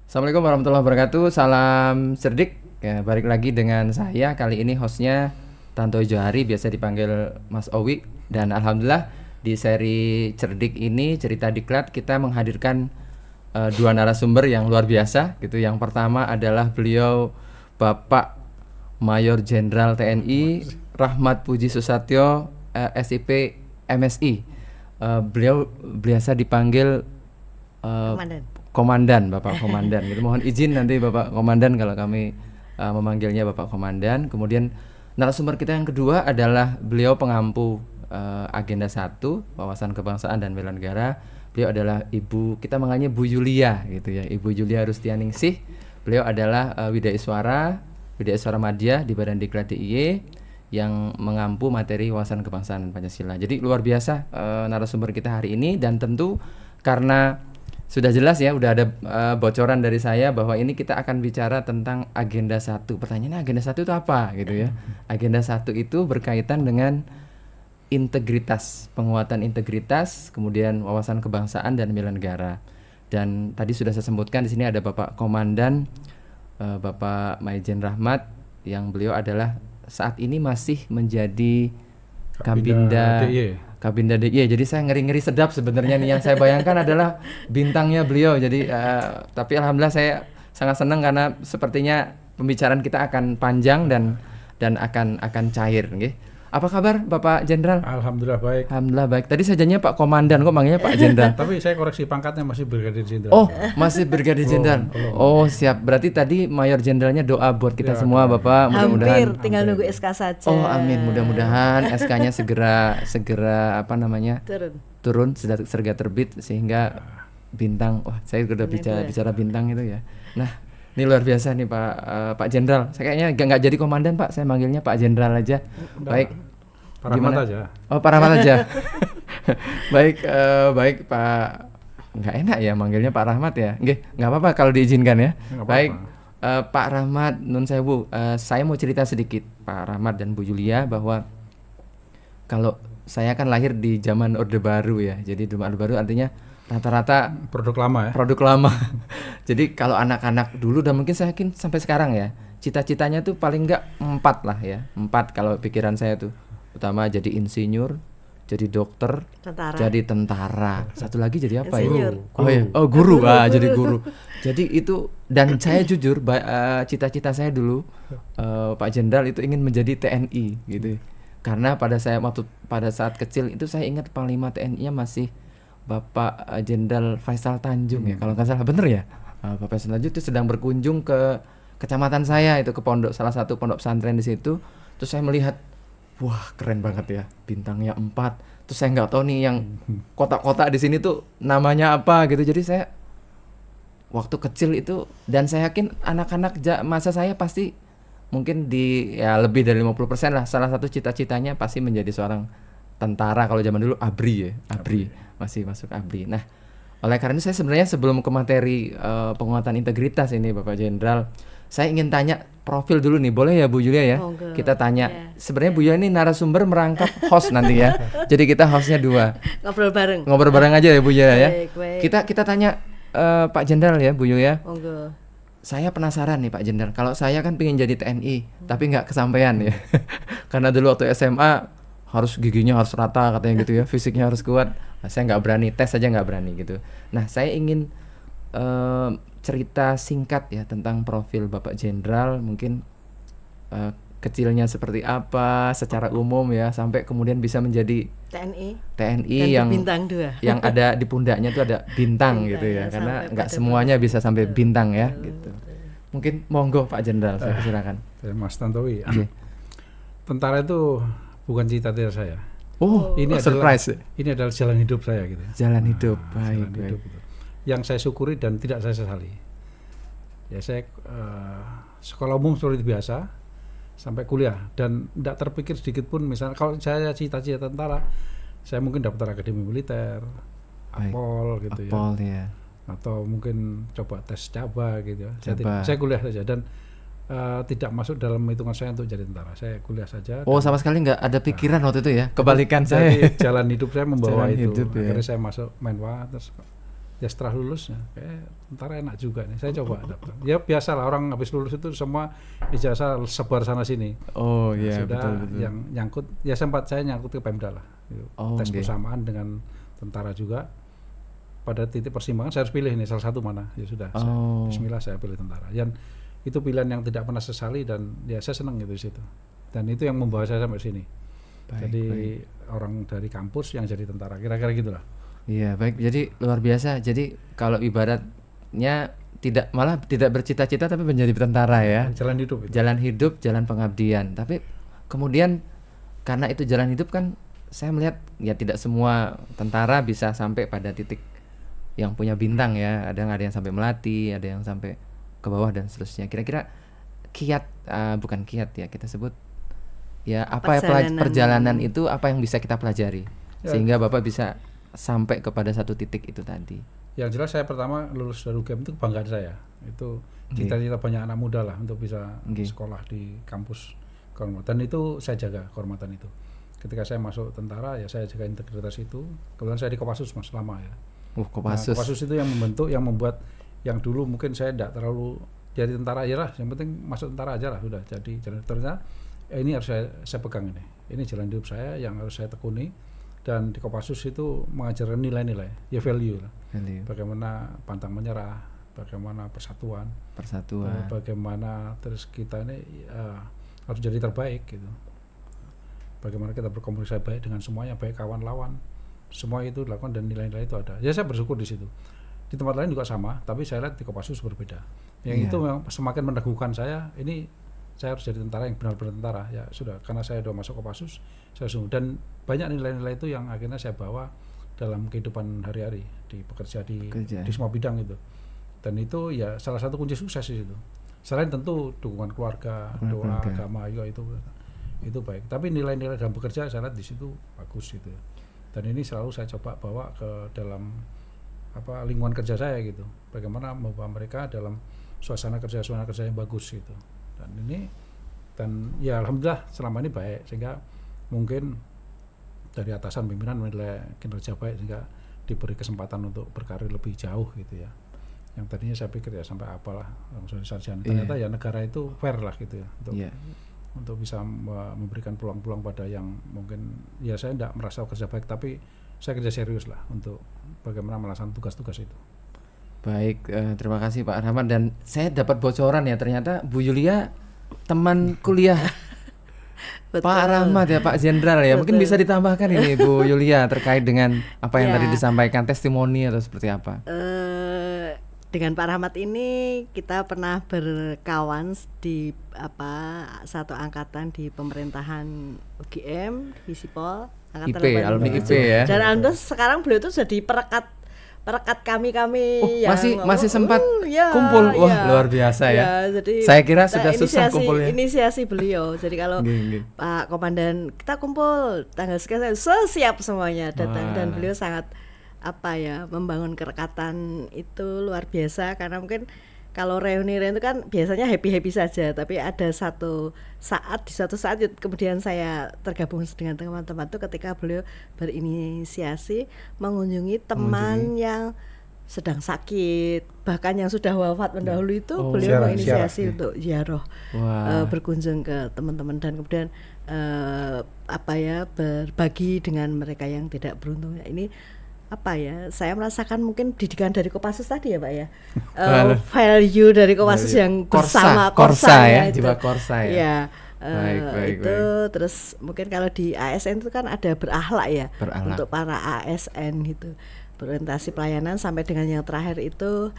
Assalamualaikum warahmatullahi wabarakatuh. Salam cerdik. Ya, balik lagi dengan saya. Kali ini hostnya Tanto Johari, biasa dipanggil Mas Owi. Dan alhamdulillah di seri cerdik ini, cerita diklat, kita menghadirkan dua narasumber yang luar biasa gitu. Yang pertama adalah beliau Bapak Mayor Jenderal TNI Rahmat Puji Susatyo, SIP MSI. Beliau biasa dipanggil Komandan, Bapak Komandan. Gitu. Mohon izin nanti Bapak Komandan kalau kami memanggilnya Bapak Komandan. Kemudian narasumber kita yang kedua adalah beliau pengampu agenda 1 wawasan kebangsaan dan bela negara. Beliau adalah Ibu, kita manggilnya Bu Yulia gitu ya, Ibu Yulia Rustianingsih. Beliau adalah Widaiswara Madya di Badan Diklat DIY yang mengampu materi wawasan kebangsaan dan Pancasila. Jadi luar biasa narasumber kita hari ini, dan tentu karena sudah jelas ya, udah ada bocoran dari saya bahwa ini kita akan bicara tentang agenda 1. Pertanyaannya agenda 1 itu apa gitu ya. Agenda 1 itu berkaitan dengan integritas, penguatan integritas, kemudian wawasan kebangsaan dan bela negara. Dan tadi sudah saya sebutkan di sini ada Bapak Komandan Bapak Maijen Rahmat, yang beliau adalah saat ini masih menjadi Kabinda DIY. Jadi saya ngeri-ngeri sedap sebenarnya nih. Yang saya bayangkan adalah bintangnya beliau. Jadi tapi alhamdulillah saya sangat senang karena sepertinya pembicaraan kita akan panjang dan akan cair. Okay? Apa kabar Bapak Jenderal? Alhamdulillah baik. Alhamdulillah baik. Tadi sajanya Pak Komandan, kok manggilnya Pak Jenderal? Tapi saya koreksi pangkatnya, masih Brigadir Jenderal. Oh, masih Brigadir Jenderal. Oh, siap. Berarti tadi Mayor Jenderalnya doa buat kita semua, Bapak. Mudah-mudahan. Hampir, tinggal nunggu SK saja. Oh, amin. Mudah-mudahan SK-nya segera apa namanya? Turun, segera terbit sehingga bintang. Wah, saya udah bicara bintang itu ya. Nah, ini luar biasa nih Pak Jenderal. Saya kayaknya nggak jadi komandan Pak, saya manggilnya Pak Jenderal aja. Baik. Pak Rahmat aja. Oh, Pak Rahmat aja. Baik Pak. Nggak enak ya manggilnya Pak Rahmat ya. Nggak apa-apa kalau diizinkan ya. Baik Pak Rahmat, nun sewu. Saya mau cerita sedikit Pak Rahmat dan Bu Yulia bahwa kalau saya kan lahir di zaman Orde Baru ya. Jadi zaman Orde Baru artinya rata-rata produk lama ya. Produk lama. Jadi kalau anak-anak dulu dan mungkin saya yakin sampai sekarang ya, cita-citanya tuh paling enggak 4 lah ya. 4 kalau pikiran saya tuh. Utama jadi insinyur, jadi dokter, jadi tentara. Satu lagi jadi apa ya? Guru. Jadi guru. Jadi itu, dan saya jujur cita-cita saya dulu Pak Jenderal itu ingin menjadi TNI gitu. Karena pada saat kecil itu saya ingat Panglima TNI-nya masih Bapak Jenderal Faisal Tanjung ya, kalau nggak salah, bener ya. Bapak Faisal Tanjung itu sedang berkunjung ke kecamatan saya itu, ke salah satu pondok pesantren di situ. Terus saya melihat, wah keren banget ya, bintangnya 4. Terus saya nggak tahu nih yang kotak-kotak di sini tuh namanya apa gitu. Jadi saya waktu kecil itu, dan saya yakin anak-anak masa saya pasti mungkin lebih dari 50% lah, salah satu cita-citanya pasti menjadi seorang tentara. Kalau zaman dulu ABRI ya, masih masuk ABRI. Nah, oleh karena itu saya sebenarnya sebelum ke materi penguatan integritas ini Bapak Jenderal, saya ingin tanya profil dulu nih, boleh ya Bu Yulia ya? Kita tanya. Sebenarnya Bu Yulia ini narasumber merangkap host nanti ya. Jadi kita hostnya 2. Ngobrol bareng aja ya Bu Yulia ya. Kita tanya Pak Jenderal ya Bu Yulia. Saya penasaran nih Pak Jenderal. Kalau saya kan pengen jadi TNI, tapi nggak kesampaian ya. Karena dulu waktu SMA harus giginya harus rata katanya gitu ya, fisiknya harus kuat. Nah, saya nggak berani, tes aja nggak berani gitu. Nah, saya ingin cerita singkat ya tentang profil Bapak Jenderal, mungkin kecilnya seperti apa secara umum ya, sampai kemudian bisa menjadi TNI yang bintang 2. yang ada di pundaknya tuh ada bintang gitu ya, karena nggak semuanya bisa sampai bintang ya gitu. Mungkin monggo Pak Jenderal, saya silakan. Mas Tantowi. Tentara itu bukan cita-cita saya. Ini surprise. Ini adalah jalan hidup saya gitu. Jalan hidup, baik. Hidup gitu. Yang saya syukuri dan tidak saya sesali. Ya saya sekolah umum seperti biasa sampai kuliah, dan tidak terpikir sedikit pun misalnya kalau saya cita-cita tentara, saya mungkin daftar akademi militer, Apol gitu ya. Atau mungkin coba tes Caba gitu ya. Saya kuliah saja dan tidak masuk dalam hitungan saya untuk jadi tentara. Saya kuliah saja. Sama sekali nggak ada pikiran waktu itu ya. Kebalikan saya. Jalan hidup saya membawa itu. Akhirnya saya masuk Menwa, terus Ya setelah lulus ya, kayak tentara enak juga nih. Saya coba daftar. Ya biasalah orang habis lulus itu semua ijazah sebar sana sini. Oh Nah, iya, sudah betul. yang nyangkut ya sempat saya nyangkut ke Pemda lah. Gitu. Oh, Tes oke. bersamaan dengan tentara juga. Pada titik persimpangan saya harus pilih nih salah satu mana. Ya sudah. Oh. Bismillah saya pilih tentara. Dan itu pilihan yang tidak pernah sesali dan ya saya senang gitu di situ. Dan itu yang membawa saya sampai sini. Baik, Jadi baik. orang dari kampus yang jadi tentara. Kira-kira gitulah. Iya, baik. Jadi luar biasa. Jadi kalau ibaratnya malah tidak bercita-cita tapi menjadi tentara ya. Jalan hidup itu. Jalan hidup, jalan pengabdian. Tapi kemudian karena itu jalan hidup kan saya melihat ya tidak semua tentara bisa sampai pada titik yang punya bintang ya. Ada yang sampai melati, ada yang sampai ke bawah dan seterusnya. Kira-kira bukan kiat ya kita sebut ya apa perjalanan itu apa yang bisa kita pelajari Ya. sehingga Bapak bisa sampai kepada satu titik itu tadi. Yang jelas saya pertama lulus dari UGM itu kebanggaan saya. Itu cita-cita banyak anak muda lah untuk bisa sekolah di kampus kehormatan. Dan itu saya jaga kehormatan itu. Ketika saya masuk tentara ya saya jaga integritas itu. Kebetulan saya di Kopassus Mas lama ya. Kopassus. Nah, Kopassus itu yang membentuk, yang membuat yang dulu mungkin saya tidak terlalu jadi tentara aja lah. Yang penting masuk tentara aja lah sudah. Jadi ternyata ini harus saya pegang ini. Ini jalan hidup saya yang harus saya tekuni. Dan di Kopassus itu mengajarkan nilai-nilai, ya value lah. Bagaimana pantang menyerah, bagaimana persatuan, bagaimana terus kita ini harus jadi terbaik gitu. Bagaimana kita berkomunikasi baik dengan semuanya, baik kawan lawan, semua itu dilakukan dan nilai-nilai itu ada. Ya saya bersyukur di situ. Di tempat lain juga sama, tapi saya lihat di Kopassus berbeda. Yang itu memang semakin meneguhkan saya. Ini saya harus jadi tentara yang benar-benar tentara. Ya sudah, karena saya sudah masuk Kopassus, saya sungguh dan banyak nilai-nilai itu yang akhirnya saya bawa dalam kehidupan hari-hari di bekerja di semua bidang itu. Dan itu ya salah satu kunci sukses di situ. Selain tentu dukungan keluarga, doa, agama juga itu baik. Tapi nilai-nilai dalam bekerja saya lihat di situ bagus gitu. Dan ini selalu saya coba bawa ke dalam lingkungan kerja saya gitu. Bagaimana membawa mereka dalam suasana kerja yang bagus gitu. Dan ya alhamdulillah selama ini baik sehingga mungkin dari atasan pimpinan menilai kinerja baik sehingga diberi kesempatan untuk berkarir lebih jauh gitu ya. Yang tadinya saya pikir ya sampai apalah langsung sarjana. Ternyata ya negara itu fair lah gitu ya untuk bisa memberikan peluang-peluang pada yang mungkin ya saya tidak merasa kerja baik tapi saya kerja serius lah untuk bagaimana melaksanakan tugas-tugas itu. Baik, terima kasih Pak Rahmat dan saya dapat bocoran ya ternyata Bu Yulia teman kuliah Pak Rahmat ya Pak Jenderal ya. Mungkin bisa ditambahkan ini Bu Yulia terkait dengan apa yang tadi disampaikan testimoni atau seperti apa? Dengan Pak Rahmat ini kita pernah berkawan di satu angkatan di pemerintahan UGM, Visipol, angkatan IP, alumni IP ya. Dan alhamdulillah sekarang beliau itu jadi perekat kami yang masih sempat kumpul. Wah, luar biasa ya. Jadi saya kira sudah susah kumpulnya. Inisiasi beliau. Jadi kalau Pak Komandan kita kumpul tanggal sekian siap semuanya datang. Dan beliau sangat membangun kerekatan itu luar biasa karena mungkin kalau reuni itu kan biasanya happy saja, tapi ada di suatu saat kemudian saya tergabung dengan teman-teman itu ketika beliau berinisiasi mengunjungi teman yang sedang sakit, bahkan yang sudah wafat mendahulu itu beliau menginisiasi untuk ziarah, berkunjung ke teman-teman dan kemudian berbagi dengan mereka yang tidak beruntung. Ini saya merasakan mungkin didikan dari Kopassus tadi ya Pak ya, value dari Kopassus yang bersama Korsa ya, jiwa Korsa ya. Baik. Terus mungkin kalau di ASN itu kan ada berakhlak ya, untuk para ASN gitu, berorientasi pelayanan sampai dengan yang terakhir itu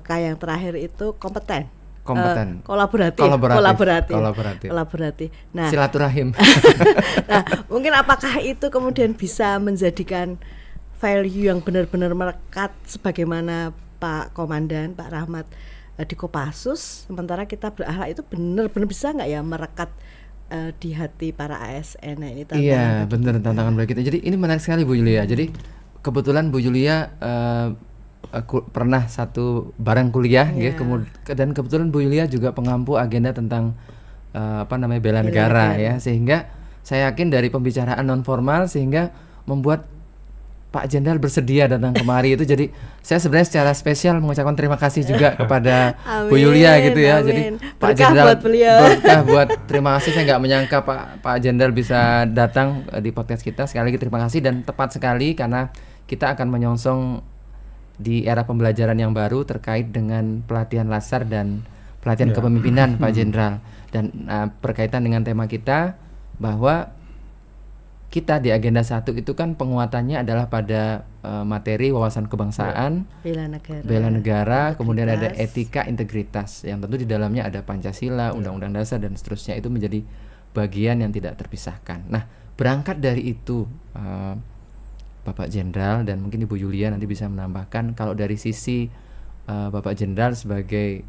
yang terakhir itu kompeten. Kolaboratif. Nah, silaturahim. Nah, mungkin apakah itu kemudian bisa menjadikan value yang benar-benar melekat sebagaimana Pak Komandan, Pak Rahmat di Kopassus, sementara kita berakhlak itu benar-benar bisa nggak ya merekat di hati para ASN ini? Iya, benar tantangan bagi kita. Jadi ini menarik sekali Bu Yulia. Jadi kebetulan Bu Yulia pernah satu bareng kuliah, dan kebetulan Bu Yulia juga pengampu agenda tentang bela negara ya, sehingga saya yakin dari pembicaraan non formal sehingga membuat Pak Jenderal bersedia datang kemari itu, jadi saya sebenarnya secara spesial mengucapkan terima kasih juga kepada Bu Yulia gitu ya. Jadi Pak Jenderal berkah buat terima kasih, saya nggak menyangka Pak Jenderal bisa datang di podcast kita. Sekali lagi terima kasih, dan tepat sekali karena kita akan menyongsong di era pembelajaran yang baru terkait dengan pelatihan laser dan pelatihan kepemimpinan Pak Jenderal, dan berkaitan dengan tema kita bahwa kita di agenda 1 itu kan penguatannya adalah pada materi wawasan kebangsaan, bela negara, kemudian ada etika, integritas, yang tentu di dalamnya ada Pancasila, Undang-Undang Dasar dan seterusnya, itu menjadi bagian yang tidak terpisahkan. Nah, berangkat dari itu Bapak Jenderal dan mungkin Ibu Yulia nanti bisa menambahkan, kalau dari sisi Bapak Jenderal sebagai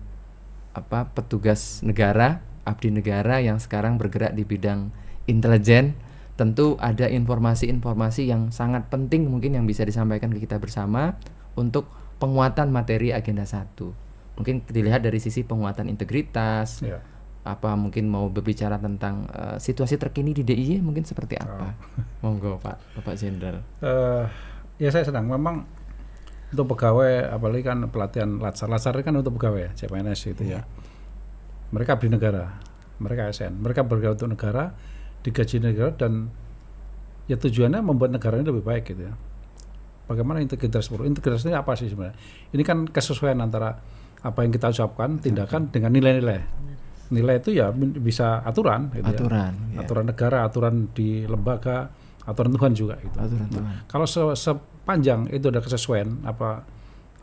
petugas negara, abdi negara yang sekarang bergerak di bidang intelijen, tentu ada informasi-informasi yang sangat penting mungkin yang bisa disampaikan ke kita bersama untuk penguatan materi agenda 1. Mungkin dilihat dari sisi penguatan integritas, mungkin mau berbicara tentang situasi terkini di DIY mungkin seperti apa. Monggo Bapak Jenderal. Ya saya senang, memang untuk pegawai, apalagi kan pelatihan latsar kan untuk pegawai CPNS itu ya. Mereka abdi negara, mereka ASN, mereka bergerak untuk negara, digaji negara, dan ya tujuannya membuat negara ini lebih baik gitu ya. Bagaimana integritas ini apa sih sebenarnya? Ini kan kesesuaian antara apa yang kita ucapkan, tindakan dengan nilai-nilai. Nilai itu ya bisa aturan gitu ya. Aturan negara, aturan di lembaga, aturan Tuhan juga gitu. Kalau sepanjang itu ada kesesuaian apa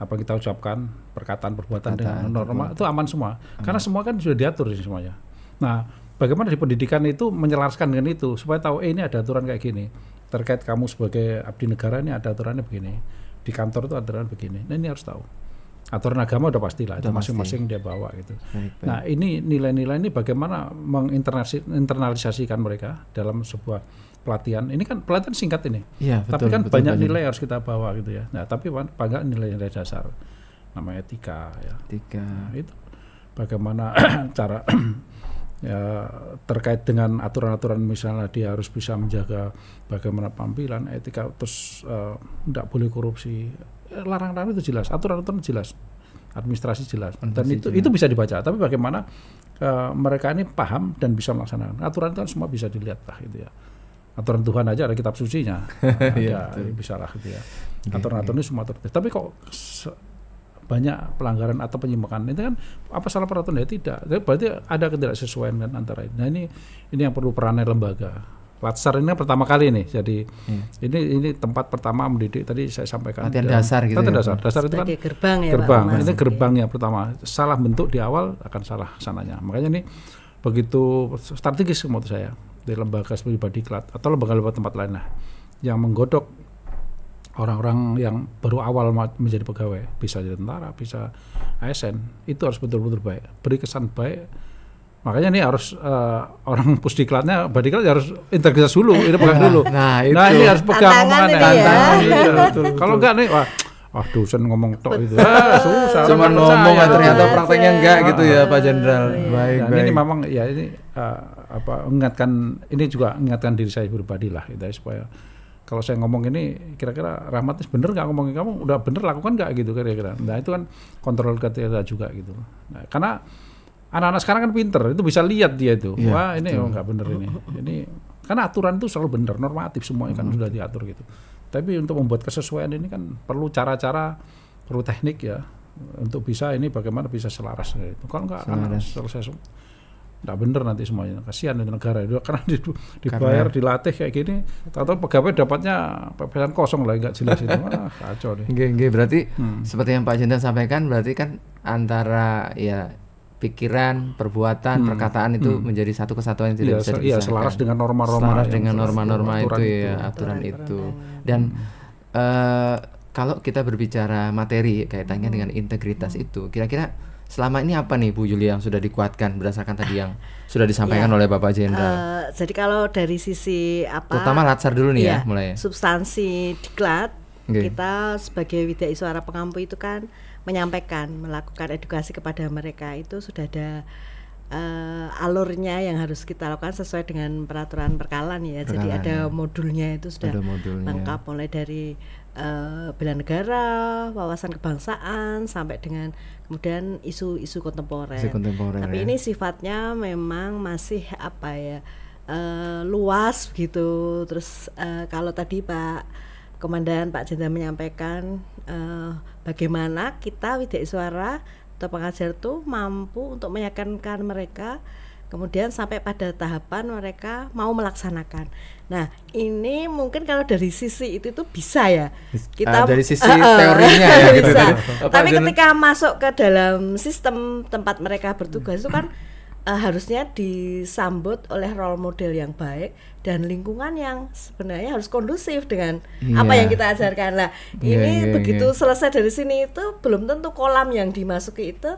kita ucapkan, perkataan, perbuatan dengan norma, itu aman semua. Karena semua kan sudah diatur di semuanya. Nah, bagaimana di pendidikan itu menyelaraskan dengan itu supaya tahu ini ada aturan kayak gini. Terkait kamu sebagai abdi negara ini ada aturannya begini. Di kantor itu aturan begini. Nah, ini harus tahu. Aturan agama udah pastilah, itu masing-masing dia bawa gitu. Baik. Nah, ini nilai-nilai ini bagaimana menginternalisasikan mereka dalam sebuah pelatihan. Ini kan pelatihan singkat ini. Ya, tapi kan banyak nilai harus kita bawa gitu ya. Nah, tapi banyak nilai-nilai dasar. Namanya etika ya. Nah, itu bagaimana cara ya terkait dengan aturan-aturan, misalnya dia harus bisa menjaga bagaimana penampilan, etika, terus tidak boleh korupsi, larang-larang itu jelas, aturan-aturan jelas, administrasi jelas, dan itu bisa dibaca. Tapi bagaimana mereka ini paham dan bisa melaksanakan aturan itu semua bisa dilihat lah gitu ya. Aturan Tuhan aja ada kitab sucinya, bisa lah gitu ya. Aturan-aturan ini semua tertulis. Tapi kok banyak pelanggaran atau penyimpangan, itu kan apa salah peraturan? Ya tidak. Berarti ada ketidaksesuaian kan antara ini. Nah, ini yang perlu peranan lembaga. Latsar ini pertama kali nih, jadi ini tempat pertama mendidik. Tadi saya sampaikan latihan dasar gitu. Dasar itu kan gerbang. Ini gerbangnya pertama. Salah bentuk di awal akan salah sananya. Makanya ini begitu strategis menurut saya di lembaga seperti Badiklat atau lembaga-lembaga tempat lain lah yang menggodok orang-orang yang baru awal menjadi pegawai, bisa jadi tentara, bisa ASN, itu harus betul-betul baik, beri kesan baik. Makanya ini harus orang Pusdiklatnya, Badiklat harus integritas dulu, ini pegang dulu. Nah ini harus pegang omongannya. Kalau enggak nih, wah dosen ngomong tok itu, susah. Cuma ngomong ternyata prakteknya enggak gitu ya Pak Jenderal. Baik. Ini memang ya ini mengingatkan diri saya pribadi lah, gitu, supaya kalau saya ngomong ini kira-kira Rahmat bener nggak ngomongin kamu, udah bener lakukan nggak gitu kira-kira. Nah itu kan kontrol kita juga gitu. Nah, karena anak-anak sekarang kan pinter, itu bisa lihat dia itu, wah ini nggak bener ini karena aturan itu selalu bener, normatif semuanya kan sudah diatur gitu. Tapi untuk membuat kesesuaian ini kan perlu cara-cara, perlu teknik ya, untuk bisa ini bagaimana bisa selaras gitu. Kalau nggak anak selesai nggak bener nanti semuanya, kasihan itu negara itu karena dibayar, dilatih kayak gini, atau pegawai dapatnya pepesan kosong lah, nggak jelas itu, kacau deh. Berarti seperti yang Pak Jenderal sampaikan, berarti kan antara ya pikiran, perbuatan, perkataan itu menjadi satu kesatuan yang tidak bisa dipisahkan. Iya, selaras dengan norma-norma. Selaras dengan norma-norma itu ya, aturan itu. Dan kalau kita berbicara materi kaitannya dengan integritas itu, kira-kira selama ini apa nih Bu Yulia yang sudah dikuatkan berdasarkan tadi yang sudah disampaikan oleh Bapak Jenderal? Jadi kalau dari sisi terutama latsar dulu nih ya mulai. Substansi diklat, kita sebagai Widya Iswara Pengampu itu kan menyampaikan, melakukan edukasi kepada mereka, itu sudah ada alurnya yang harus kita lakukan sesuai dengan peraturan perkalan ya. Jadi ada modulnya itu sudah lengkap, mulai dari bela negara, wawasan kebangsaan, sampai dengan kemudian isu-isu kontemporer. Tapi ini sifatnya memang masih apa ya, luas gitu. Terus kalau tadi Pak Komandan, Pak Jenderal menyampaikan bagaimana kita Widya Iswara atau pengajar itu mampu untuk meyakinkan mereka, kemudian sampai pada tahapan mereka mau melaksanakan. Nah, ini mungkin kalau dari sisi itu tuh bisa ya. Kita dari sisi teorinya ya gitu. Tapi ketika masuk ke dalam sistem tempat mereka bertugas itu kan harusnya disambut oleh role model yang baik dan lingkungan yang sebenarnya harus kondusif dengan apa yang kita ajarkan. Lah, ini begitu selesai dari sini itu belum tentu kolam yang dimasuki itu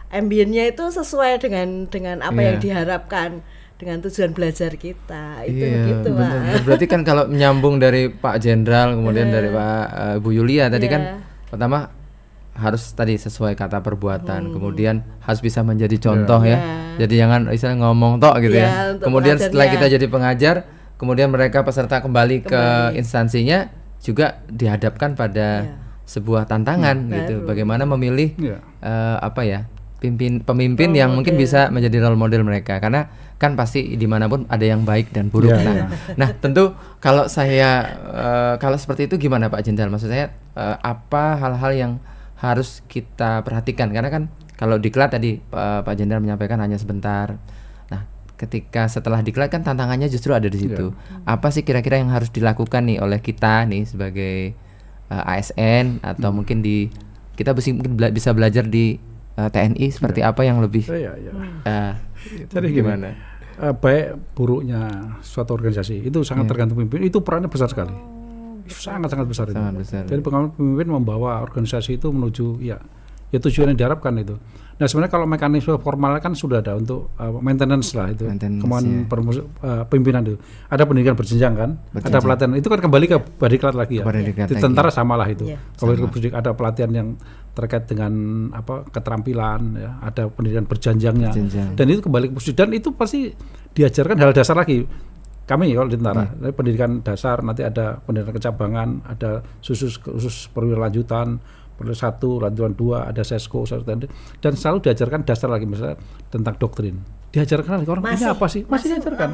ambiennya itu sesuai dengan apa yang diharapkan dengan tujuan belajar kita. Itu begitu, Pak. Berarti kan kalau menyambung dari Pak Jenderal kemudian dari Pak Bu Yulia tadi kan pertama harus tadi sesuai kata perbuatan, kemudian harus bisa menjadi contoh ya. Jadi jangan istilahnya ngomong tok gitu ya. Kemudian setelah kita jadi pengajar, kemudian mereka peserta kembali ke instansinya juga dihadapkan pada sebuah tantangan gitu. Bagaimana memilih pemimpin yang mungkin bisa menjadi role model mereka, karena kan pasti dimanapun ada yang baik dan buruk. Nah tentu kalau kalau seperti itu gimana Pak Jenderal? Maksud saya apa hal-hal yang harus kita perhatikan, karena kan kalau diklat tadi Pak Jenderal menyampaikan hanya sebentar. Nah ketika setelah diklat kan tantangannya justru ada di situ. Apa sih kira-kira yang harus dilakukan nih oleh kita nih sebagai ASN atau mungkin kita mungkin bisa belajar di TNI seperti apa yang lebih jadi gimana? Baik buruknya suatu organisasi itu sangat tergantung pemimpin. Itu perannya besar sekali, sangat besar itu. Jadi pemimpin membawa organisasi itu menuju ya tujuan yang diharapkan itu. Nah sebenarnya kalau mekanisme formal kan sudah ada untuk maintenance lah itu, kemauan pimpinan itu. Ada pendidikan berjenjang kan, ada pelatihan. Itu kan kembali ke Badiklat lagi ya. Di tentara samalah itu. Kalau ada pelatihan yang terkait dengan keterampilan ya, ada pendidikan berjenjangnya. Dan itu kembali ke pusat, dan itu pasti diajarkan hal dasar lagi. Kami kalau di tentara, pendidikan dasar, nanti ada pendidikan kecabangan, ada khusus perwira lanjutan, perwira 1, lanjutan 2, ada sesko, dan selalu diajarkan dasar lagi, misalnya tentang doktrin. Diajarkan lagi orang ini apa sih? Masih diajarkan.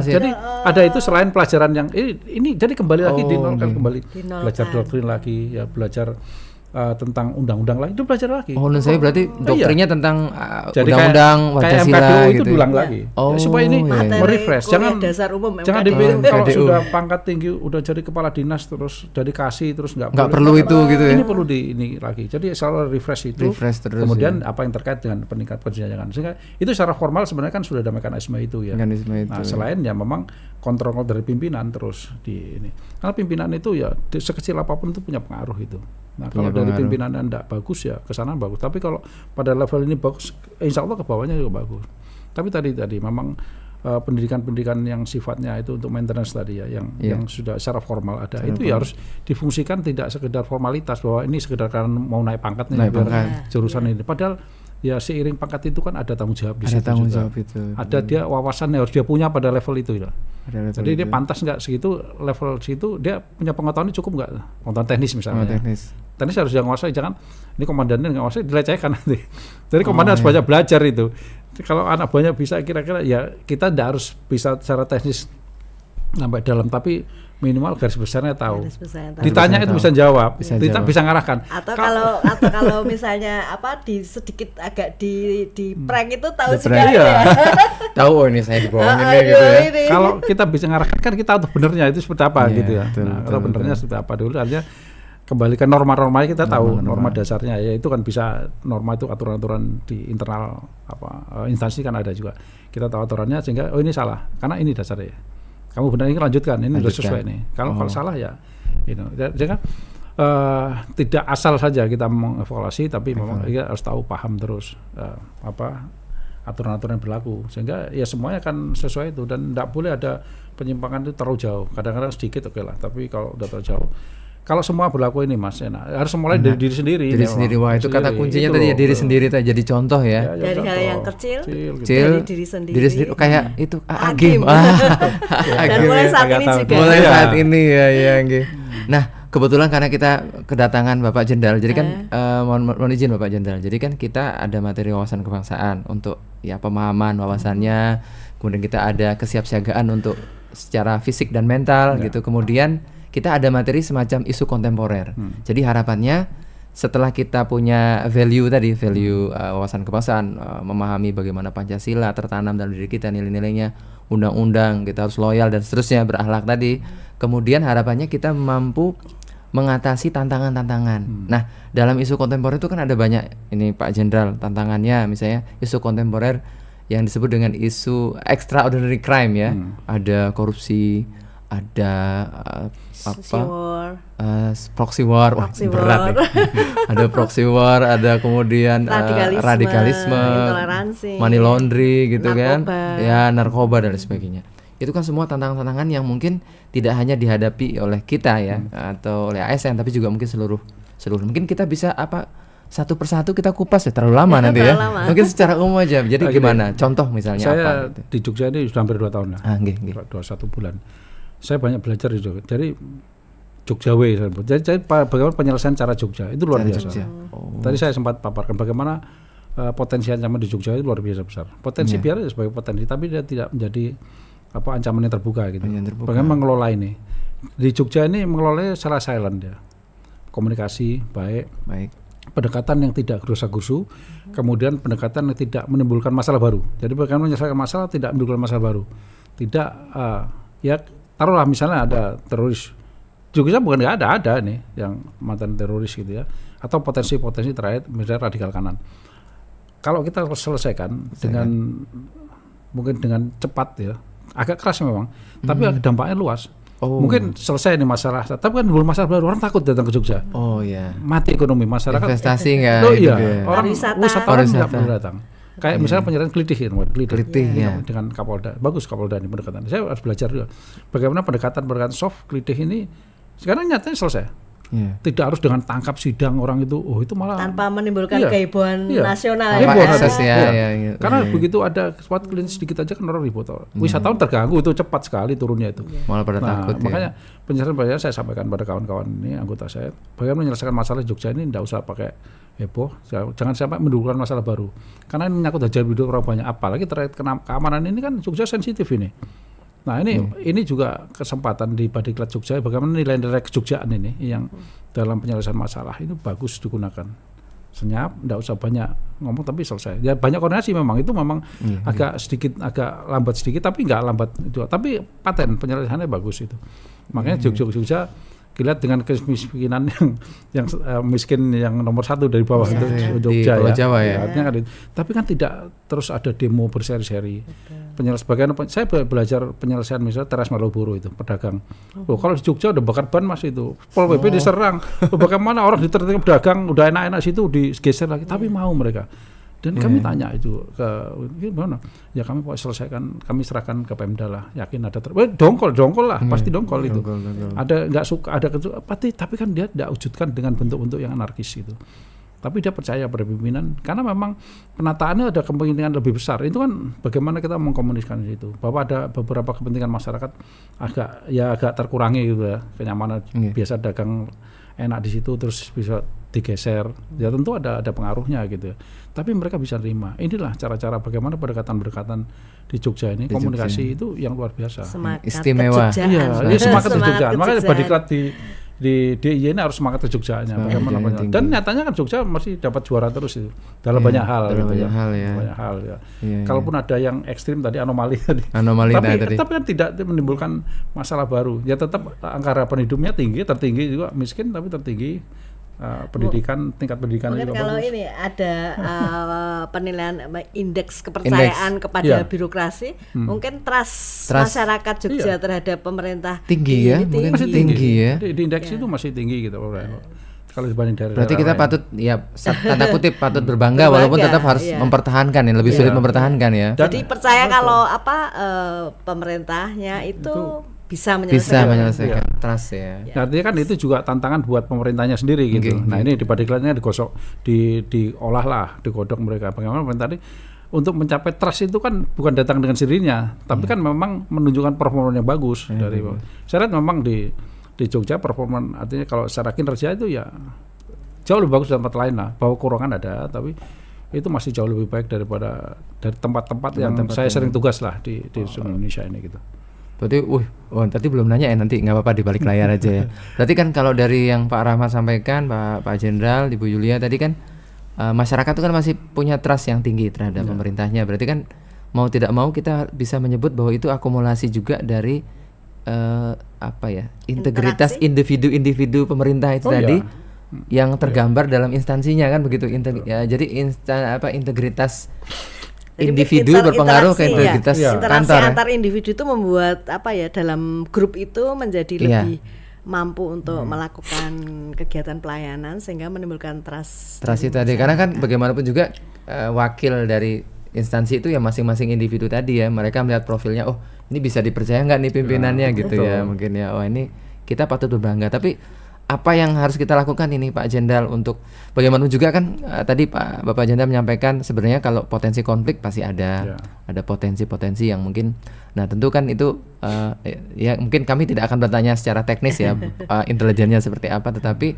Jadi ada itu selain pelajaran yang ini jadi kembali lagi dinolkan kembali. Belajar doktrin lagi, ya belajar tentang undang-undang lagi, itu belajar lagi. Saya berarti doktrinnya tentang undang-undang Pancasila itu diulang lagi. Supaya ini merefresh. Jangan dasar umum. Jangan dipilih kalau sudah pangkat tinggi, udah jadi kepala dinas terus jadi kasih terus nggak perlu itu gitu ya. Ini perlu ini lagi. Jadi selalu refresh itu. Terus, kemudian apa yang terkait dengan peningkat penjenjangan. Sehingga itu secara formal sebenarnya kan sudah ada mekanisme itu ya. Nah, selain ya memang kontrol dari pimpinan terus di ini. Karena pimpinan itu ya sekecil apapun itu punya pengaruh itu. Nah kalau dari pimpinan Anda bagus ya kesana bagus. Tapi kalau pada level ini bagus, insya Allah ke bawahnya juga bagus. Tapi tadi memang pendidikan yang sifatnya itu untuk maintenance tadi ya, yang sudah secara formal ada itu ya harus difungsikan, tidak sekedar formalitas bahwa ini sekedar karena mau naik pangkat nih jurusan ini. Padahal ya seiring pangkat itu kan ada tanggung jawab di situ juga. Ada dia wawasan yang harus dia punya pada level itu ya. Jadi dia pantas nggak segitu, level situ dia punya pengetahuan cukup nggak, pengetahuan teknis misalnya. Teknis harus dia nguasai, jangan ini komandannya nggak nguasai dilecehkan nanti. Jadi komandan harus banyak belajar itu. Kalau anak banyak bisa kira-kira ya kita tidak harus bisa secara teknis sampai dalam, tapi minimal garis besarnya tahu. Ditanya itu bisa jawab, bisa ngarahkan. Atau kalau misalnya sedikit agak di prank itu tahu juga ya. Tahu ini saya dibohongin gitu ya. Kalau kita bisa ngarahkan kan kita tahu benernya itu seperti apa gitu ya. Kalau benernya seperti apa dulu artinya kembali ke norma-normanya kita tahu norma dasarnya ya, itu kan bisa norma itu aturan-aturan di internal instansi kan ada juga, kita tahu aturannya sehingga ini salah karena ini dasarnya, kamu benar ini lanjutkan ini sudah sesuai nih, kalau salah ya jadi tidak asal saja kita mengevaluasi, tapi memang kita harus tahu paham terus aturan-aturan yang berlaku sehingga ya semuanya kan sesuai itu, dan tidak boleh ada penyimpangan itu terlalu jauh. Kadang-kadang sedikit oke lah, tapi kalau udah terlalu jauh kalau semua berlaku ini Mas, harus mulai dari diri sendiri. Diri sendiri, wah itu kata kuncinya tadi ya, diri sendiri tadi jadi contoh ya. Dari hal yang kecil, dari diri sendiri. Diri sendiri kayak itu Agim. Dan mulai saat ini juga. Mulai saat ini ya, nggih. Nah, kebetulan karena kita kedatangan Bapak Jenderal, jadi kan mohon izin Bapak Jenderal. Jadi kan kita ada materi wawasan kebangsaan untuk ya pemahaman wawasannya, kemudian kita ada kesiapsiagaan untuk secara fisik dan mental gitu. Kemudian kita ada materi semacam isu kontemporer. Jadi harapannya setelah kita punya value wawasan kebangsaan, memahami bagaimana Pancasila tertanam dalam diri kita, nilai-nilainya, undang-undang, kita harus loyal dan seterusnya, berakhlak tadi. Kemudian harapannya kita mampu mengatasi tantangan-tantangan. Nah, dalam isu kontemporer itu kan ada banyak ini Pak Jenderal tantangannya, misalnya isu kontemporer yang disebut dengan isu extraordinary crime ya. Ada korupsi, ada proxy war, wah berat nih. Ada proxy war, ada kemudian radikalisme, intoleransi, money laundry gitu narkoba. kan, ya narkoba dan sebagainya. Itu kan semua tantangan-tantangan yang mungkin tidak hanya dihadapi oleh kita ya atau oleh ASN, tapi juga mungkin seluruh. Mungkin kita bisa satu persatu kita kupas ya, terlalu lama nanti ya. Mungkin secara umum aja. Jadi gimana? Contoh misalnya saya apa? Gitu. Di Jogja ini sudah hampir 2 tahun lah. 21 bulan. Saya banyak belajar di Jogja. Jadi Jogja Way. Jadi bagaimana penyelesaian cara Jogja itu luar biasa. Tadi saya sempat paparkan bagaimana potensi ancaman di Jogja itu luar biasa besar. Potensi biar sebagai potensi, tapi dia tidak menjadi ancaman yang terbuka gitu. Bagaimana mengelola ini? Di Jogja ini mengelolanya secara silent ya. Komunikasi baik. Pendekatan yang tidak gerusa-gerusu, kemudian pendekatan yang tidak menimbulkan masalah baru. Jadi bagaimana menyelesaikan masalah tidak menimbulkan masalah baru. Tidak ya taruhlah misalnya ada teroris. Jogja bukan nggak ada nih yang mantan teroris gitu ya. Atau potensi-potensi terkait misalnya radikal kanan. Kalau kita selesaikan dengan mungkin dengan cepat ya, agak keras memang, tapi dampaknya luas. Mungkin selesai nih masalah, tapi kan belum masalah baru, orang takut datang ke Jogja. Mati ekonomi masyarakat. Investasi nggak? Orang wisatawan nggak perlu datang. Kayak misalnya penyerahan Klitih ya. Dengan Kapolda, bagus Kapolda ini pendekatan. Saya harus belajar juga bagaimana pendekatan soft Klitih ini sekarang nyatanya selesai. Tidak harus dengan tangkap sidang orang itu, itu malah tanpa menimbulkan kehebohan nasional. Karena begitu ada spot clean sedikit aja kan orang ribut. Wisatawan terganggu, itu cepat sekali turunnya itu. Malah pada takut. Makanya penyelesaian saya sampaikan pada kawan-kawan ini, anggota saya, bagaimana menyelesaikan masalah Jogja ini tidak usah pakai heboh, jangan sampai menimbulkan masalah baru. Karena ini menyangkut hajat hidup orang banyak, apalagi terkait keamanan ini kan Jogja sensitif ini. Nah ini juga kesempatan di Badiklat Jogja, bagaimana nilai-nilai kejogjaan ini yang dalam penyelesaian masalah itu bagus digunakan. Senyap, tidak usah banyak ngomong tapi selesai. Ya banyak koordinasi memang, itu memang agak lambat sedikit, tapi nggak lambat itu. Tapi paten penyelesaiannya bagus itu. Makanya Jogja dilihat dengan kemiskinan yang miskin yang nomor 1 dari bawah itu Jogja di Jawa ya. Artinya kan itu. Tapi kan tidak terus ada demo berseri-seri. Saya belajar penyelesaian misalnya teras Malioboro itu pedagang. Kalau di Jogja udah bakar ban Mas itu. Pol PP diserang. Bagaimana orang ditertib pedagang udah enak-enak situ digeser lagi, tapi mau mereka. Dan kami tanya itu ke gimana? Ya kami selesaikan, kami serahkan ke Pemda lah. Yakin ada dongkol lah, pasti dongkol itu. Ada nggak suka, ada tapi kan dia tidak wujudkan dengan bentuk-bentuk yang anarkis itu. Tapi dia percaya pada pimpinan, karena memang penataannya ada kepentingan lebih besar. Itu kan bagaimana kita mengkomunikasikan itu, bahwa ada beberapa kepentingan masyarakat agak terkurangi gitu ya, kenyamanan biasa dagang enak di situ terus bisa digeser, ya tentu ada pengaruhnya gitu ya. Tapi mereka bisa terima. Inilah cara-cara bagaimana pendekatan di Jogja ini, komunikasi itu yang luar biasa. Istimewa. Iya, semangat kejogjaan. Makanya Badiklat di DIY ini harus semangat kejogjaannya. Dan nyatanya kan Jogja masih dapat juara terus itu dalam banyak hal. Banyak hal ya. Kalaupun ada yang ekstrim tadi anomali tadi. Tapi kan tidak menimbulkan masalah baru. Ya tetap angka harapan hidupnya tertinggi juga, miskin tapi tertinggi. Pendidikan, tingkat pendidikan mungkin kalau bagus. Ini ada penilaian indeks kepercayaan kepada birokrasi, mungkin trust masyarakat Jogja terhadap pemerintah tinggi ya, mungkin masih tinggi ya. Di indeks itu masih tinggi gitu. Kalau dibanding daerah. Berarti kita patut ya tanda kutip patut berbangga walaupun tetap harus mempertahankan ya, lebih sulit mempertahankan ya. Jadi percaya kalau pemerintahnya itu bisa menyelesaikan trust ya. Artinya kan itu juga tantangan buat pemerintahnya sendiri gitu. Nah ini di Padiklatnya digosok, diolah lah, digodok mereka. Bagaimana pemerintah tadi untuk mencapai trust itu kan bukan datang dengan sendirinya, tapi kan memang menunjukkan performa yang bagus dari. Saya lihat memang di Jogja performa, artinya kalau secara kinerja itu ya jauh lebih bagus dari tempat lain lah. Bahwa kurangan ada, tapi itu masih jauh lebih baik daripada dari tempat-tempat yang saya sering tugas lah di seluruh Indonesia ini gitu. Berarti, tadi belum nanya ya, nanti nggak apa-apa di balik layar aja ya. Berarti kan kalau dari yang Pak Rahmat sampaikan, Pak Jenderal, Ibu Yulia tadi kan masyarakat itu kan masih punya trust yang tinggi terhadap pemerintahnya. Berarti kan mau tidak mau kita bisa menyebut bahwa itu akumulasi juga dari integritas individu pemerintah itu tadi yang tergambar dalam instansinya kan begitu. Jadi integritas individu berpengaruh ke integritas interaksi kantor. Antar individu itu membuat dalam grup itu menjadi lebih mampu untuk melakukan kegiatan pelayanan sehingga menimbulkan trust itu tadi. Karena kan bagaimanapun juga wakil dari instansi itu ya masing-masing individu tadi ya. Mereka melihat profilnya, ini bisa dipercaya nggak nih pimpinannya gitu ya. Mungkin ya, ini kita patut berbangga. Tapi apa yang harus kita lakukan ini Pak Jenderal untuk bagaimanapun juga kan tadi Bapak Jenderal menyampaikan sebenarnya kalau potensi konflik pasti ada potensi-potensi yang mungkin, nah tentu kan itu ya mungkin kami tidak akan bertanya secara teknis ya intelijennya seperti apa, tetapi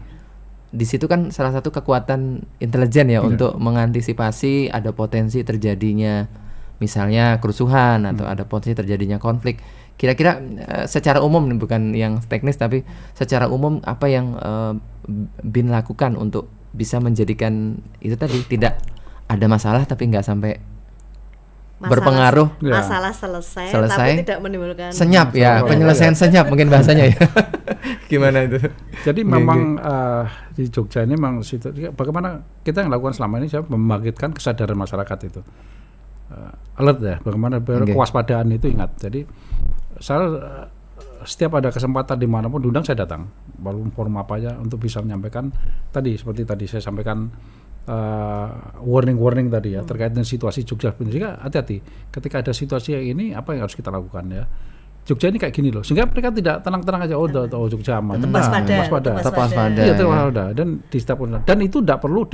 di situ kan salah satu kekuatan intelijen ya untuk mengantisipasi ada potensi terjadinya misalnya kerusuhan atau ada potensi terjadinya konflik. Kira-kira secara umum, bukan yang teknis tapi secara umum apa yang BIN lakukan untuk bisa menjadikan itu tadi tidak ada masalah tapi nggak sampai berpengaruh, masalah selesai tapi tidak menimbulkan senyap ya, penyelesaian senyap mungkin bahasanya ya. Gimana itu? Jadi memang di Jogja ini memang bagaimana kita yang lakukan selama ini membangkitkan kesadaran masyarakat itu. Alert ya, bagaimana kewaspadaan itu ingat. Jadi saya setiap ada kesempatan dimanapun diundang saya datang, walaupun forum apa aja untuk bisa menyampaikan tadi seperti tadi saya sampaikan warning tadi ya terkait dengan situasi Jogja. Sehingga hati-hati ketika ada situasi yang ini apa yang harus kita lakukan ya. Jogja ini kayak gini loh, sehingga mereka tidak tenang-tenang aja Jogja aman. Waspada. Iya, waspada. Dan di setiap dan itu tidak perlu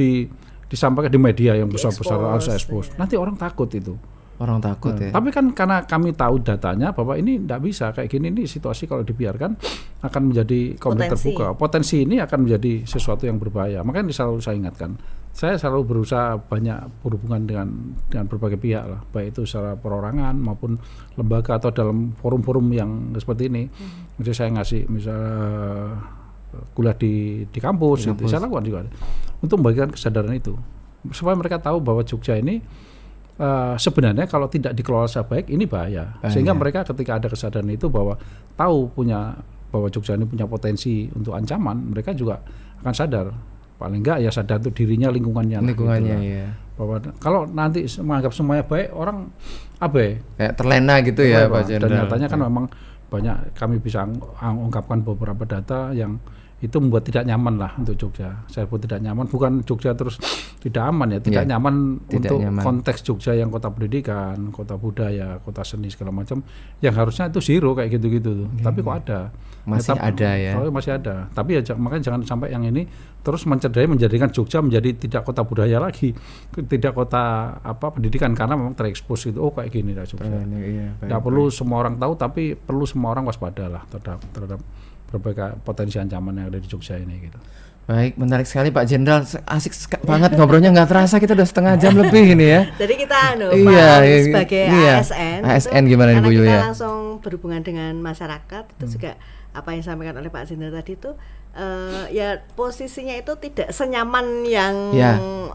disampaikan di media yang besar-besar harus expose. Nanti orang takut itu. Orang takut ya. Tapi kan karena kami tahu datanya bahwa ini tidak bisa kayak gini, ini situasi kalau dibiarkan akan menjadi konflik terbuka. Potensi ini akan menjadi sesuatu yang berbahaya. Makanya selalu saya ingatkan. Saya selalu berusaha banyak berhubungan dengan berbagai pihak lah, baik itu secara perorangan maupun lembaga atau dalam forum-forum yang seperti ini. Jadi saya ngasih misalnya kuliah di kampus, gitu. Saya lakukan juga untuk membagikan kesadaran itu supaya mereka tahu bahwa Jogja ini sebenarnya kalau tidak dikelola secara baik ini bahaya. Sehingga mereka ketika ada kesadaran itu bahwa tahu bahwa Jogja ini punya potensi untuk ancaman, mereka juga akan sadar. Paling enggak ya sadar untuk dirinya, lingkungannya gitu ya. Bahwa kalau nanti menganggap semuanya baik, orang abai kayak terlena gitu ya Pak Jenderal. Dan nyatanya kan memang banyak kami bisa ungkapkan beberapa data yang itu membuat tidak nyaman lah untuk Jogja. Saya pun tidak nyaman, bukan Jogja terus tidak aman ya, tidak nyaman untuk konteks Jogja yang kota pendidikan, kota budaya, kota seni segala macam, yang harusnya itu zero kayak gitu-gitu. Tapi kok ada? Masih ada ya. Masih ada. Tapi ya makanya jangan sampai yang ini terus menjadikan Jogja menjadi tidak kota budaya lagi, tidak kota pendidikan, karena memang terekspos gitu. Kayak gini lah Jogja. Tidak perlu semua orang tahu, tapi perlu semua orang waspada lah terhadap berbagai potensi ancaman yang ada di Jogja ini gitu. Baik, menarik sekali Pak Jenderal, asik banget ngobrolnya, nggak terasa kita udah setengah jam lebih ini ya. Jadi kita sebagai ASN gimana Ibu Yulia? Kita langsung berhubungan dengan masyarakat itu juga apa yang disampaikan oleh Pak Jenderal tadi itu ya posisinya itu tidak senyaman yang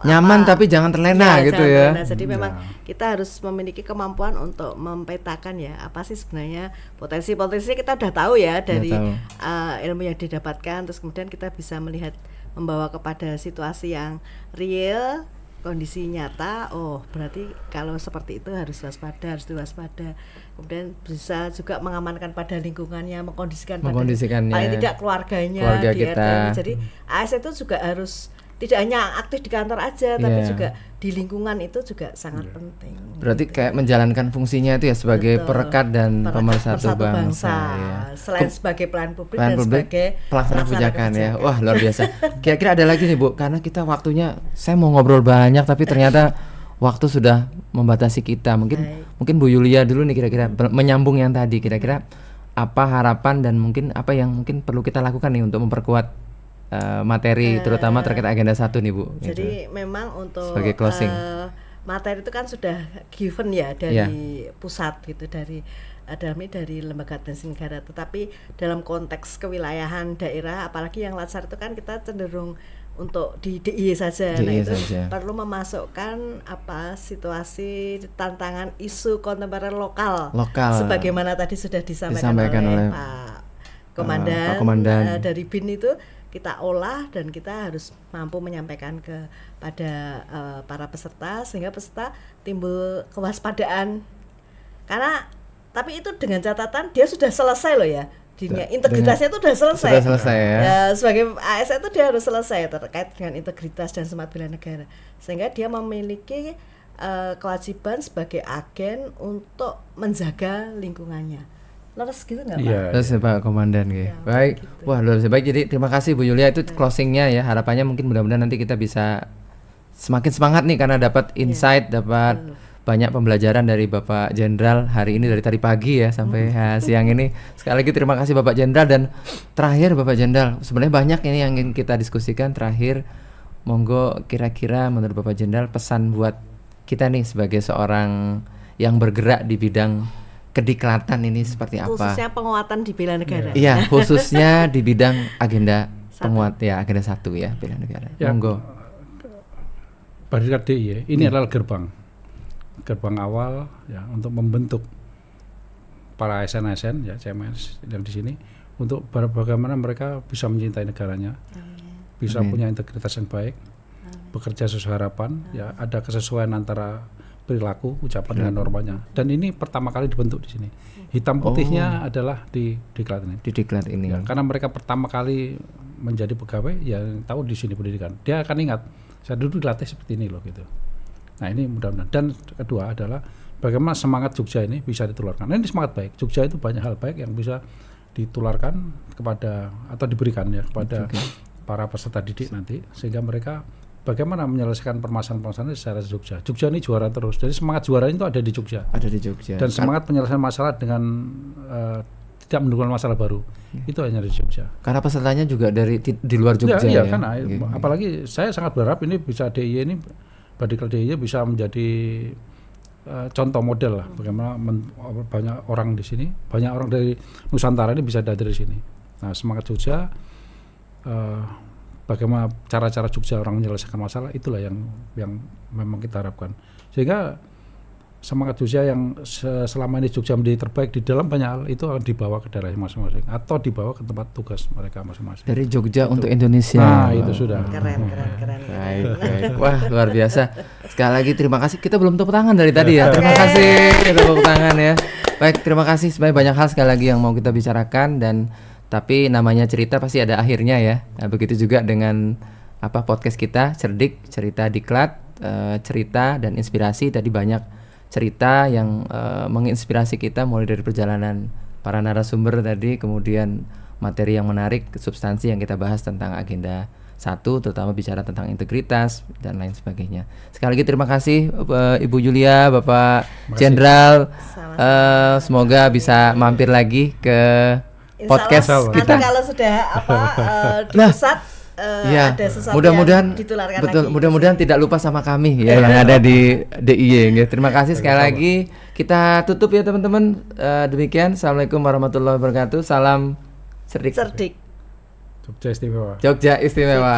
nyaman tapi jangan terlena gitu ya. Jadi memang kita harus memiliki kemampuan untuk mempetakan ya apa sih sebenarnya potensi-potensi kita udah tahu ya dari ilmu yang didapatkan, terus kemudian kita bisa melihat membawa kepada situasi yang real, kondisi nyata. Berarti kalau seperti itu harus waspada, harus diwaspada. Kemudian bisa juga mengamankan pada lingkungannya, mengkondisikannya, paling tidak keluarga kita. Jadi AS itu juga harus tidak hanya aktif di kantor aja, tapi Iya. juga di lingkungan itu juga sangat penting. Berarti kayak menjalankan fungsinya itu ya sebagai Betul. perekat dan pemersatu bangsa. Ya. Selain sebagai pelayan publik Pelayan dan publik, sebagai pelaksana kebijakan ya. Wah, luar biasa. Kira-kira ada lagi nih Bu, karena kita waktunya, saya mau ngobrol banyak tapi ternyata waktu sudah membatasi kita. Mungkin Bu Yulia dulu nih kira-kira menyambung yang tadi, kira-kira apa harapan dan mungkin apa yang mungkin perlu kita lakukan nih untuk memperkuat materi terutama terkait agenda 1 nih Bu. Jadi gitu. memang untuk Sebagai closing. Materi itu kan sudah given ya dari pusat gitu, dari lembaga administrasi negara. Tetapi dalam konteks kewilayahan daerah, apalagi yang Latsar itu kan kita cenderung untuk di DIY saja. Nah itu perlu memasukkan situasi, tantangan, isu kontemporer lokal. Sebagaimana tadi sudah disampaikan oleh Pak Komandan, dari BIN itu kita olah dan kita harus mampu menyampaikan kepada para peserta sehingga peserta timbul kewaspadaan. Karena tapi itu dengan catatan dia sudah selesai loh ya. Integritasnya itu sudah selesai. Sudah selesai ya. Sebagai ASN itu dia harus selesai terkait dengan integritas dan semangat bela negara. Sehingga dia memiliki kewajiban sebagai agen untuk menjaga lingkungannya. Leres gitu nggak Pak? Iya, leres Pak Komandan gitu. Baik, gitu. Wah luar biasa. Baik, jadi terima kasih Bu Yulia, itu closingnya ya. Harapannya mungkin mudah-mudahan nanti kita bisa semakin semangat nih karena dapat insight, dapat banyak pembelajaran dari Bapak Jenderal hari ini, dari tadi pagi ya sampai siang ini. Sekali lagi terima kasih Bapak Jenderal. Dan terakhir Bapak Jenderal, sebenarnya banyak ini yang ingin kita diskusikan. Terakhir, monggo kira-kira menurut Bapak Jenderal pesan buat kita nih sebagai seorang yang bergerak di bidang kediklatan ini seperti apa? Khususnya penguatan di bela negara. Iya, khususnya di bidang agenda agenda 1 ya, bela negara. Ya, monggo. Badikat DIY ini adalah gerbang awal ya untuk membentuk para ASN ya, CMS yang di sini untuk bagaimana mereka bisa mencintai negaranya, bisa punya integritas yang baik, bekerja sesuai harapan, ya ada kesesuaian antara perilaku, ucapan dengan normanya. Dan ini pertama kali dibentuk di sini. Hitam putihnya adalah di diklat ini. Di diklat ini. Ya, karena mereka pertama kali menjadi pegawai, ya tahu di sini pendidikan. Dia akan ingat, saya dulu dilatih seperti ini loh gitu. Nah ini mudah-mudahan. Dan kedua adalah bagaimana semangat Jogja ini bisa ditularkan. Nah, ini semangat baik. Jogja itu banyak hal baik yang bisa ditularkan kepada atau diberikan ya kepada para peserta didik nanti, sehingga mereka bagaimana menyelesaikan permasalahan-permasalahan secara Jogja. Jogja ini juara terus. Jadi semangat juara itu ada di Jogja. Ada di Jogja. Dan semangat penyelesaian masalah dengan tidak menimbulkan masalah baru. Itu hanya di Jogja. Karena pesertanya juga dari di luar Jogja ya. ya. Karena apalagi saya sangat berharap ini bisa DIY ini, Badikal DIY bisa menjadi contoh model lah bagaimana banyak orang di sini, banyak orang dari Nusantara ini bisa hadir di sini. Nah, semangat Jogja, bagaimana cara-cara Jogja orang menyelesaikan masalah, itulah yang memang kita harapkan. Sehingga semangat Jogja yang selama ini Jogja menjadi terbaik di dalam banyak hal itu akan dibawa ke daerah masing-masing atau dibawa ke tempat tugas mereka masing-masing. Dari Jogja untuk Indonesia. Nah, itu sudah. Keren. Baik. Wah, luar biasa. Sekali lagi terima kasih. Kita belum tepuk tangan dari tadi ya. Terima kasih. Kita tepuk tangan ya. Baik, terima kasih. Sebenarnya banyak hal sekali lagi yang mau kita bicarakan, dan tapi namanya cerita pasti ada akhirnya ya. Nah, begitu juga dengan podcast kita Cerdik, cerita diklat, cerita dan inspirasi. Tadi banyak cerita yang menginspirasi kita, mulai dari perjalanan para narasumber tadi, kemudian materi yang menarik, substansi yang kita bahas tentang agenda 1, terutama bicara tentang integritas dan lain sebagainya. Sekali lagi terima kasih Ibu Yulia, Bapak Jenderal. Semoga bisa mampir lagi ke podcast kita. Nanti kalau sudah di pusat ada sesuatu mudah-mudahan yang ditularkan betul, lagi. Mudah-mudahan tidak lupa sama kami ya yang ada di DIY. Terima kasih sekali lagi. Kita tutup ya teman-teman. Demikian. Assalamualaikum warahmatullahi wabarakatuh. Salam cerdik. Jogja Istimewa. Jogja Istimewa.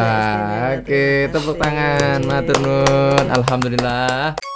Oke, tepuk tangan. Matur nuwun. Alhamdulillah.